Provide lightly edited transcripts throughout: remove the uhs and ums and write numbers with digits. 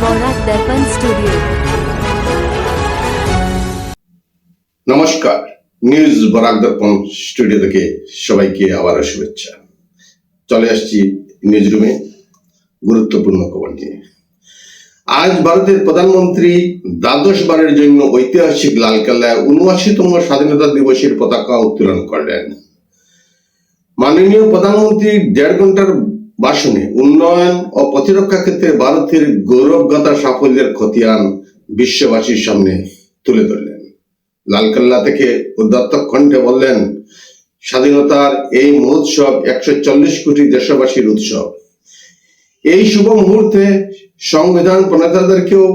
বরাক দর্পণ studio. নমস্কার, news Barak দর্পণ studio থেকে সবাইকে আবার শুভেচ্ছা। চলে আসছি নিউজ রুমে গুরুত্বপূর্ণ খবর নিয়ে। আজ ভারতের প্রধানমন্ত্রী দ্বাদশ বারের জন্য ঐতিহাসিক লালকেল্লায় ৭৯তম স্বাধীনতা দিবসের পতাকা উত্তোলন করলেন। মাননীয় প্রধানমন্ত্রী ১.৫ ঘন্টার ভাষণে উন্নয়ন ও প্রতিরক্ষা ক্ষেত্রে ভারতের গৌরবগাথা সাফল্যের খতিয়ান বিশ্ববাসীর সামনে তুলে ধরলেন। লালকেল্লা থেকে উদাত্ত কণ্ঠে বললেন, স্বাধীনতার এই মহোৎসব ১৪০ কোটি দেশবাসীর উৎসব। এই শুভ মুহূর্তে সংবিধান প্রণেতাদেরকেও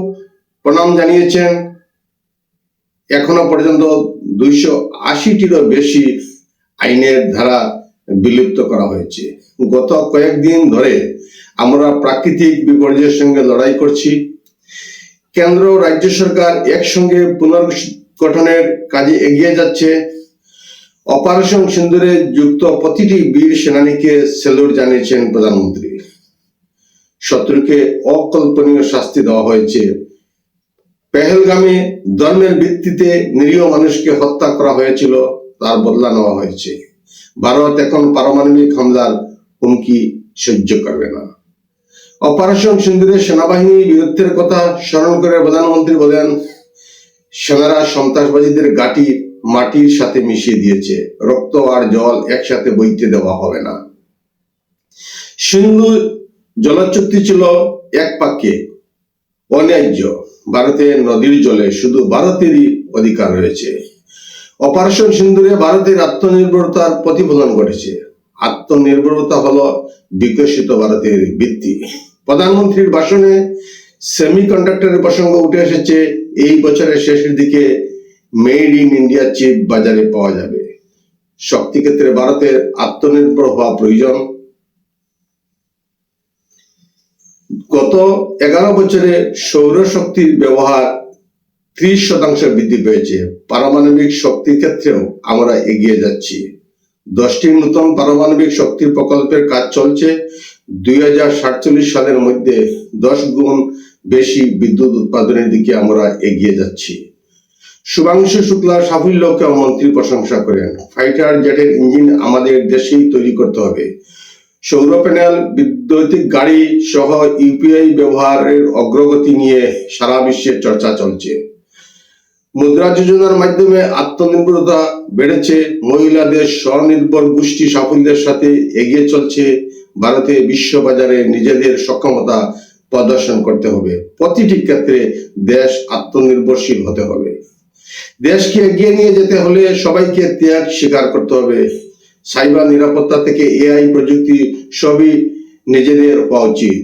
প্রণাম জানিয়েছেন। এখনো পর্যন্ত ২৮০টিরও বেশি আইনের ধারা বিলুপ্ত করা হয়েছে। গত কয়েকদিন ধরে আমরা প্রাকৃতিক বিপর্যয়ের সঙ্গে লড়াই করছি। কেন্দ্র ও রাজ্য সরকার একসঙ্গে পুনর্গঠনের কাজে এগিয়ে যাচ্ছে। অপারেশন সিন্দুরে যুক্ত প্রতিটি বীর সেনানীকে স্যালুট জানিয়েছেন প্রধানমন্ত্রী। শত্রুকে অকল্পনীয় শাস্তি দেওয়া হয়েছে। পেহেলগামে ধর্মের ভিত্তিতে নিরীহ মানুষকে হত্যা করা হয়েছিল, তার বদলা নেওয়া হয়েছে। ভারত এখন পারমাণবিক হামলার হুমকি সহ্য করবে না। অপারেশন সিন্দুরে সেনাবাহিনীর বীরত্বের কথা স্মরণ করে প্রধানমন্ত্রী বলেন, সেনারা সন্ত্রাসবাদীদের ঘাঁটি মাটির সাথে মিশিয়ে দিয়েছে। রক্ত আর জল একসাথে বইতে দেওয়া হবে না। সিন্ধু জলচুক্তি ছিল এক পাকে অন্যায্য। ভারতের নদীর জলে শুধু ভারতেরই অধিকার রয়েছে। অপারেশন সিন্দুরে ভারতের আত্মনির্ভরতার প্রতিফলন ঘটেছে। আত্মনির্ভরতা হলো বিকশিত ভারতের ভিত্তি। প্রধানমন্ত্রীর ভাষণে সেমিকন্ডাক্টরের প্রসঙ্গ উঠে এসেছে। এই বছরের শেষের দিকে মেড ইন ইন্ডিয়া চিপ বাজারে পাওয়া যাবে। শক্তি ক্ষেত্রে ভারতের আত্মনির্ভর হওয়া প্রয়োজন। গত ১১ বছরে সৌরশক্তির ব্যবহার ৩০% বৃদ্ধি পেয়েছে। পারমাণবিক শক্তির ক্ষেত্রেও আমরা এগিয়ে যাচ্ছি। 10টি নতুন পারমাণবিক শক্তি প্রকল্পের কাজ চলছে। ২০৪৭ সালের মধ্যে 10 গুণ বেশি বিদ্যুৎ উৎপাদনের দিকে আমরা এগিয়ে যাচ্ছি। শুভাংশু শুক্লা সাফল্যকে মন্ত্রী প্রশংসা করেন। ফাইটার জেটের ইঞ্জিন আমাদের দেশেই তৈরি করতে হবে। সৌর প্যানেল, বৈদ্যুতিক গাড়ি সহ ইউপিআই ব্যবহারের অগ্রগতি নিয়ে সারা বিশ্বে চর্চা চলছে। মুদ্রা যোজনার মাধ্যমে আত্মনির্ভরতা বেড়েছে। মহিলাদের স্বনির্ভর গোষ্ঠী সাফল্যের সাথে এগিয়ে চলছে। ভারতে বিশ্ববাজারে নিজেদের সক্ষমতা প্রদর্শন করতে হবে। প্রতিটি ক্ষেত্রে দেশ আত্মনির্ভরশীল হতে হবে। দেশকে এগিয়ে নিয়ে যেতে হলে সবাইকে ত্যাগ স্বীকার করতে হবে। সাইবার নিরাপত্তা থেকে এআই প্রযুক্তি সবই নিজেদের হওয়া উচিত।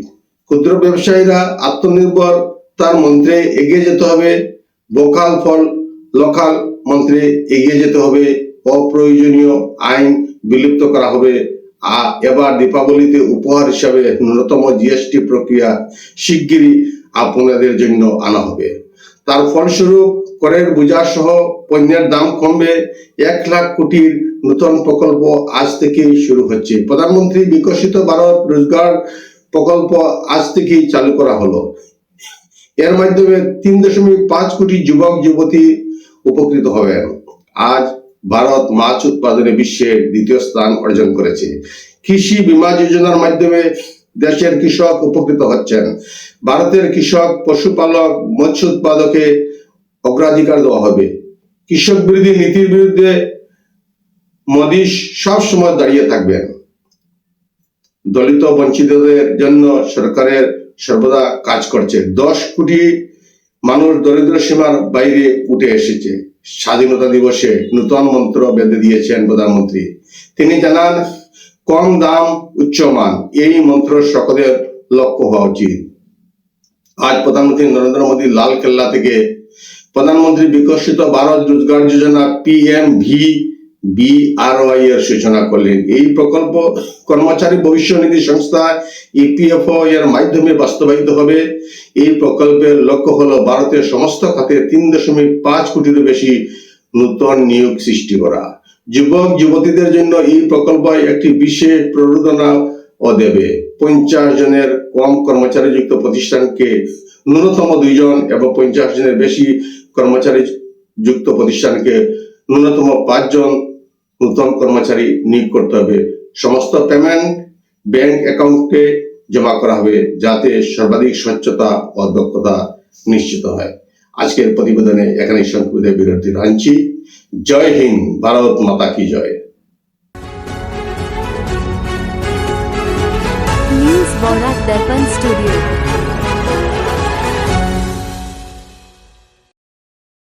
ক্ষুদ্র ব্যবসায়ীরা আত্মনির্ভরতার মন্ত্রে এগিয়ে যেতে হবে। ভোকাল ফর লোকাল মন্ত্রে এগিয়ে যেতে হবে। অপ্রয়োজনীয় আইন বিলুপ্ত করা হবে। এবার দীপাবলিতে উপহার হিসাবে ন্যূনতম জিএসটি প্রক্রিয়া শিগগিরই আপনাদের জন্য আনা হবে। তার ফলস্বরূপ করের বোঝা সহ পণ্যের দাম কমবে। ১ লাখ কোটির নতুন প্রকল্প আজ থেকেই শুরু হচ্ছে। প্রধানমন্ত্রী বিকশিত ভারত রোজগার প্রকল্প আজ থেকেই চালু করা হলো। এর মাধ্যমে ৩.৫ কোটি যুবক যুবতী উপকৃত হবেন। আজ ভারত মাছ উৎপাদনে বিশ্বের ২য় স্থান অর্জন করেছে। কৃষি বীমা যোজনার মাধ্যমে দেশের কৃষক উপকৃত হচ্ছেন। ভারতের কৃষক, পশুপালক, মৎস্য উৎপাদকে অগ্রাধিকার দেওয়া হবে। কৃষক বিরোধী নীতির বিরুদ্ধে মোদী সব সময় দাঁড়িয়ে থাকবেন। দলিত বঞ্চিতদের জন্য সরকারের সর্বদা কাজ করছে। ১০ কোটি মানুষ দরিদ্র সীমার বাইরে উঠে এসেছে। স্বাধীনতা দিবসে নতুন মন্ত্র বেঁধে দিয়েছেন প্রধানমন্ত্রী। তিনি জানান, কম দাম উচ্চ মান, এই মন্ত্র সকলের লক্ষ্য হওয়া উচিত। আজ প্রধানমন্ত্রী নরেন্দ্র মোদী লালকেল্লা থেকে প্রধানমন্ত্রী বিকশিত ভারত রোজগার যোজনা PMVBRY এর সূচনা করলেন। এই প্রকল্প কর্মচারী ভবিষ্যৎ নিধি সংস্থা EPFO এর মাধ্যমে বাস্তবায়িত হবে। এই প্রকল্পের লক্ষ্য হলো ভারতের সমস্ত খাতে ৩.৫ কোটিরও বেশি নতুন নিয়োগ সৃষ্টি করা। যুবক যুবতীদের জন্য এই প্রকল্প একটি বিশেষ প্রণোদনা ও দেবে। 50 জনের কম কর্মচারী যুক্ত প্রতিষ্ঠানকে ন্যূনতম 2 জন এবং 50 জনের বেশি কর্মচারী যুক্ত প্রতিষ্ঠানকে ন্যূনতম 5 জন নূতন কর্মচারী নিয়োগ করতে হবে। সমস্ত পেমেন্ট ব্যাংক অ্যাকাউন্টে জমা করা হবে যাতে সর্বাধিক স্বচ্ছতা ও দক্ষতা নিশ্চিত হয়। আজকের প্রতিবেদনে এখানে সংক্ষিপ্ত বিরতি আনছি। জয় হিন্দ, ভারত মাতা কি জয়। न्यूज बोरा दर्पण स्टूडियो।